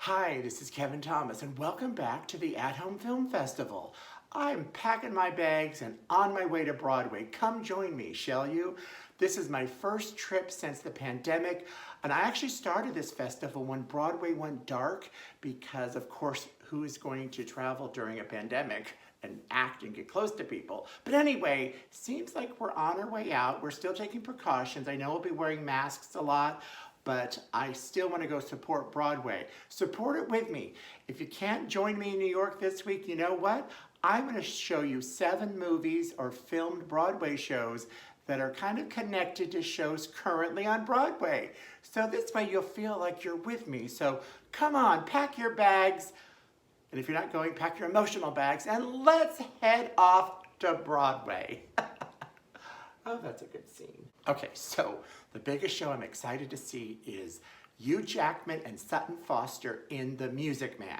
Hi, this is Kevin Thomas, and welcome back to the At-Home Film Festival. I'm packing my bags and on my way to Broadway. Come join me, shall you? This is my first trip since the pandemic, and I actually started this festival when Broadway went dark because, of course, who is going to travel during a pandemic and act and get close to people? But anyway, seems like we're on our way out. We're still taking precautions. I know we'll be wearing masks a lot, but I still want to go support Broadway. Support it with me. If you can't join me in New York this week, you know what? I'm going to show you 7 movies or filmed Broadway shows that are kind of connected to shows currently on Broadway. So this way you'll feel like you're with me. So come on, pack your bags. And if you're not going, pack your emotional bags and let's head off to Broadway. Oh, that's a good scene. Okay, so the biggest show I'm excited to see is Hugh Jackman and Sutton Foster in The Music Man.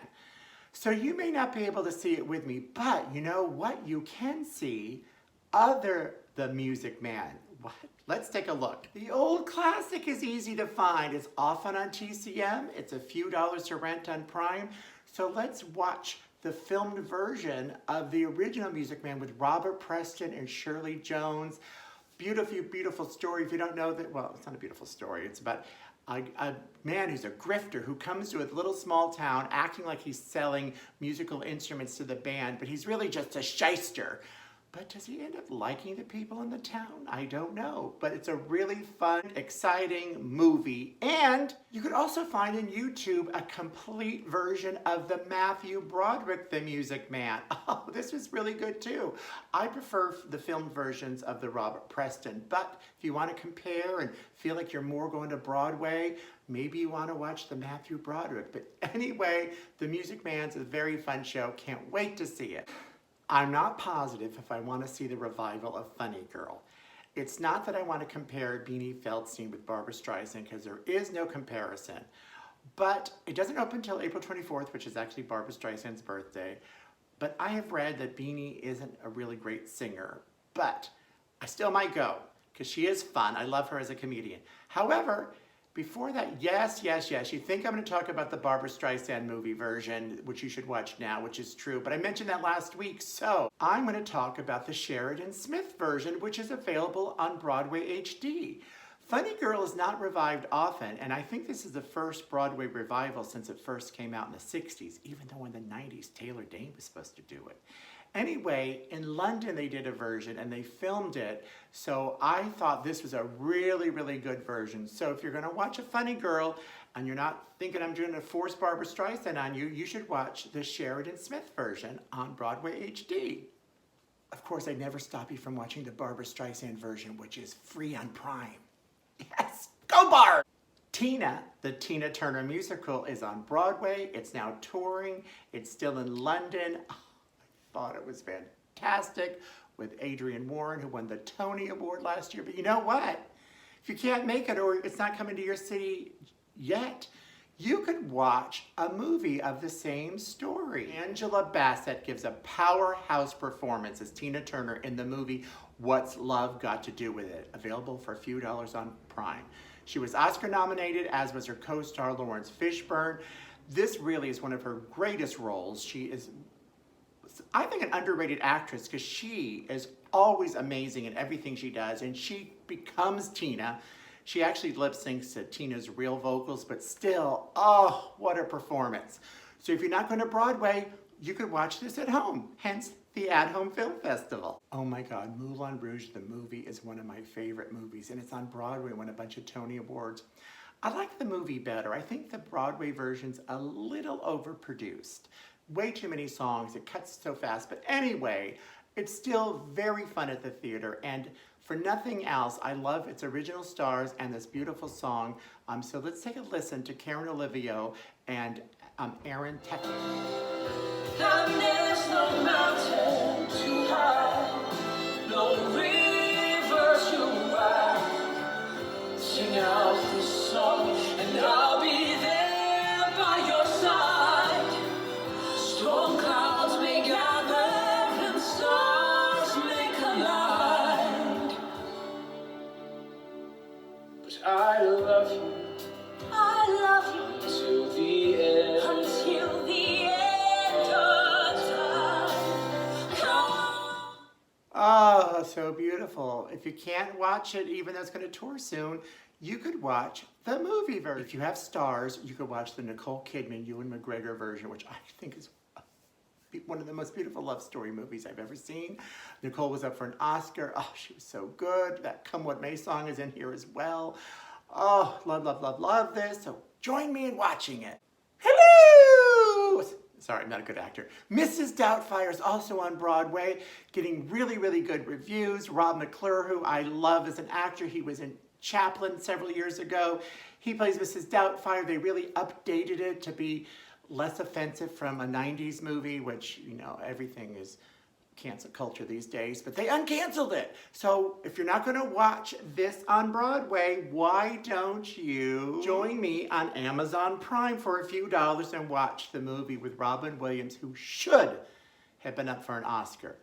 So you may not be able to see it with me, but you know what you can see other The Music Man. What? Let's take a look. The old classic is easy to find. It's often on TCM. It's a few dollars to rent on Prime. So let's watch the filmed version of the original Music Man with Robert Preston and Shirley Jones. Beautiful, beautiful story. If you don't know that, well, it's not a beautiful story. It's about a man who's a grifter who comes to a little small town acting like he's selling musical instruments to the band, but he's really just a shyster. But does he end up liking the people in the town? I don't know. But it's a really fun, exciting movie. And you could also find in YouTube a complete version of the Matthew Broderick The Music Man. Oh, this was really good too. I prefer the filmed versions of the Robert Preston. But if you want to compare and feel like you're more going to Broadway, maybe you want to watch the Matthew Broderick. But anyway, The Music Man's a very fun show. Can't wait to see it. I'm not positive if I want to see the revival of Funny Girl. It's not that I want to compare Beanie Feldstein with Barbra Streisand because there is no comparison. But it doesn't open until April 24th, which is actually Barbra Streisand's birthday. But I have read that Beanie isn't a really great singer. But I still might go because she is fun. I love her as a comedian. However, before that, yes, you think I'm going to talk about the Barbra Streisand movie version, which you should watch now, which is true, but I mentioned that last week, so I'm going to talk about the Sheridan Smith version, which is available on Broadway HD. Funny Girl is not revived often, and I think this is the first Broadway revival since it first came out in the 60s, even though in the 90s, Taylor Dayne was supposed to do it. Anyway, in London they did a version and they filmed it, so I thought this was a really, really good version. So if you're going to watch a Funny Girl and you're not thinking I'm going to force Barbra Streisand on you, you should watch the Sheridan Smith version on Broadway HD. Of course, I'd never stop you from watching the Barbra Streisand version, which is free on Prime. Yes, go Barb! Tina, the Tina Turner musical, is on Broadway. It's now touring. It's still in London. Thought it was fantastic with Adrienne Warren, who won the Tony Award last year. But you know what? If you can't make it or it's not coming to your city yet, you could watch a movie of the same story. Angela Bassett gives a powerhouse performance as Tina Turner in the movie What's Love Got to Do With It? Available for a few dollars on Prime. She was Oscar nominated, as was her co-star Lawrence Fishburne. This really is one of her greatest roles. She is, I think, an underrated actress because she is always amazing in everything she does, and she becomes Tina. She actually lip syncs to Tina's real vocals, but still, oh, what a performance. So if you're not going to Broadway, you could watch this at home, hence the At-Home Film Festival. Oh my God, Moulin Rouge, the movie, is one of my favorite movies, and it's on Broadway, won a bunch of Tony Awards. I like the movie better. I think the Broadway version's a little overproduced. Way too many songs, it cuts so fast, but anyway, it's still very fun at the theater, and for nothing else, I love its original stars and this beautiful song. So let's take a listen to Karen Olivio and Aaron Teckley. There's no mountain too high, no river too wide. Sing out this song and I'll be there by your side. Storm clouds may gather and stars may collide, but I love you to the end. so beautiful. If you can't watch it, even though it's going to tour soon, you could watch the movie version. If you have stars, you could watch the Nicole Kidman, Ewan McGregor version, which I think is one of the most beautiful love story movies I've ever seen. Nicole was up for an Oscar. Oh, she was so good. That Come What May song is in here as well. Oh, love, love, love, love this. So join me in watching it. Hello! Sorry, I'm not a good actor. Mrs. Doubtfire is also on Broadway, getting really, really good reviews. Rob McClure, who I love as an actor, he was in Chaplin several years ago. He plays Mrs. Doubtfire. They really updated it to be less offensive from a 90s movie, which, you know, everything is cancel culture these days, but they uncanceled it. So if you're not going to watch this on Broadway, why don't you join me on Amazon Prime for a few dollars and watch the movie with Robin Williams, who should have been up for an Oscar.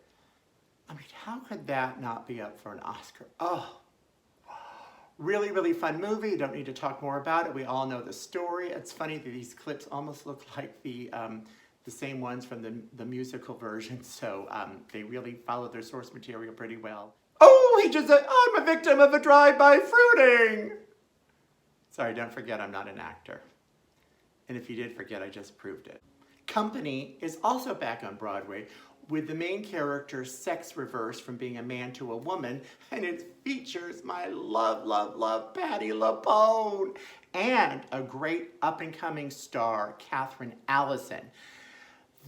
I mean, how could that not be up for an Oscar? Oh, really, really fun movie. You don't need to talk more about it. We all know the story. It's funny that these clips almost look like the same ones from the musical version, so they really followed their source material pretty well. Oh, he just said, I'm a victim of a drive-by fruiting. Sorry, don't forget I'm not an actor. And if you did forget, I just proved it. Company is also back on Broadway with the main character sex reversed from being a man to a woman, and it features my love, love, love Patti LuPone and a great up-and-coming star, Catherine Allison.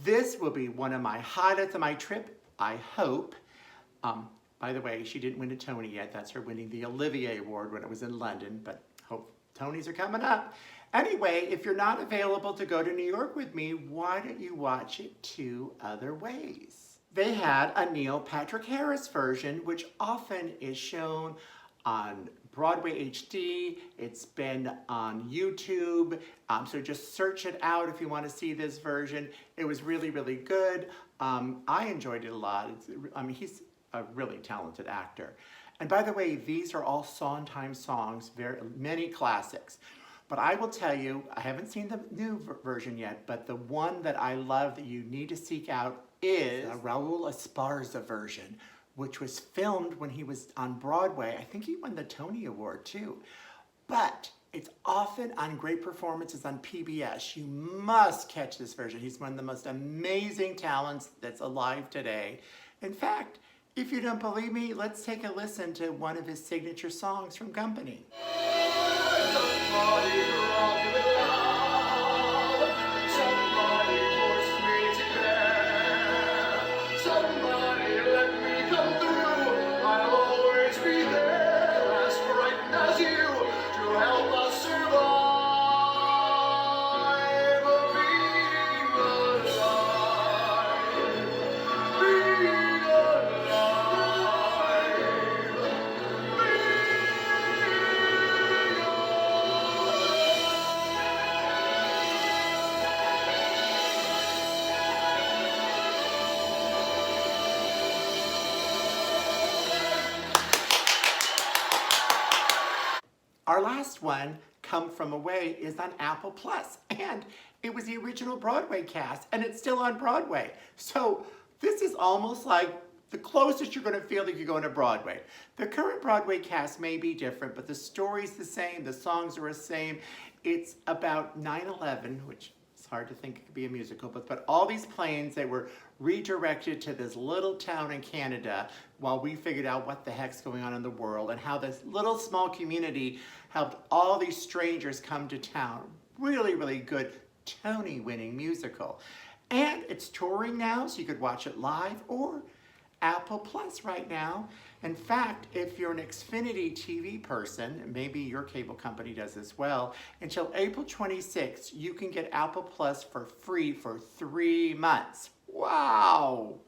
This will be one of my highlights of my trip, I hope. By the way, she didn't win a Tony yet. That's her winning the Olivier Award when it was in London, but hope Tonys are coming up. Anyway, if you're not available to go to New York with me, why don't you watch it 2 other ways? They had a Neil Patrick Harris version, which often is shown on Broadway HD. It's been on YouTube, so just search it out if you want to see this version. It was really, really good. I enjoyed it a lot. I mean, he's a really talented actor. And by the way, these are all Sondheim songs, many classics. But I will tell you, I haven't seen the new version yet, but the one that I love that you need to seek out is Raul Esparza version, which was filmed when he was on Broadway. I think he won the Tony Award too. But it's often on great performances on PBS. You must catch this version. He's one of the most amazing talents that's alive today. In fact, if you don't believe me, let's take a listen to one of his signature songs from Company. Somebody rock me love, somebody force me to care, somebody let me come through, I'll always be there, as frightened as you, to help us survive, being alive, being Our last one, Come From Away, is on Apple Plus, and it was the original Broadway cast, and it's still on Broadway. So this is almost like the closest you're going to feel like you're going to Broadway. The current Broadway cast may be different, but the story's the same, the songs are the same. It's about 9/11, which it's hard to think it could be a musical, but all these planes, they were redirected to this little town in Canada while we figured out what the heck's going on in the world and how this little small community helped all these strangers come to town. Really, really good Tony-winning musical. And it's touring now, so you could watch it live or Apple Plus right now. In fact, if you're an Xfinity TV person, maybe your cable company does as well, until April 26th, you can get Apple Plus for free for 3 months. Wow!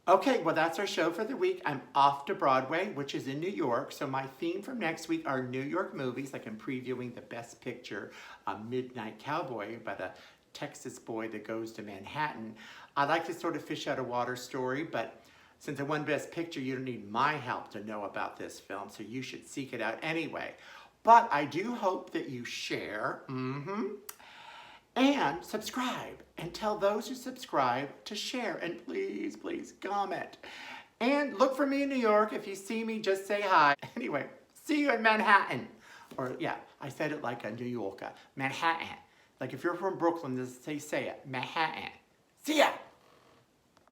Okay, well that's our show for the week. I'm off to Broadway, which is in New York, so my theme for next week are New York movies, like I'm previewing the Best Picture, Midnight Cowboy, by the Texas boy that goes to Manhattan. I like to sort of fish out a water story, but since I won Best Picture, you don't need my help to know about this film, so you should seek it out anyway. But I do hope that you share, and subscribe, and tell those who subscribe to share, and please, please comment. And look for me in New York. If you see me, just say hi. Anyway, see you in Manhattan. Or yeah, I said it like a New Yorker. Manhattan. Like if you're from Brooklyn, just say it. Manhattan. See ya.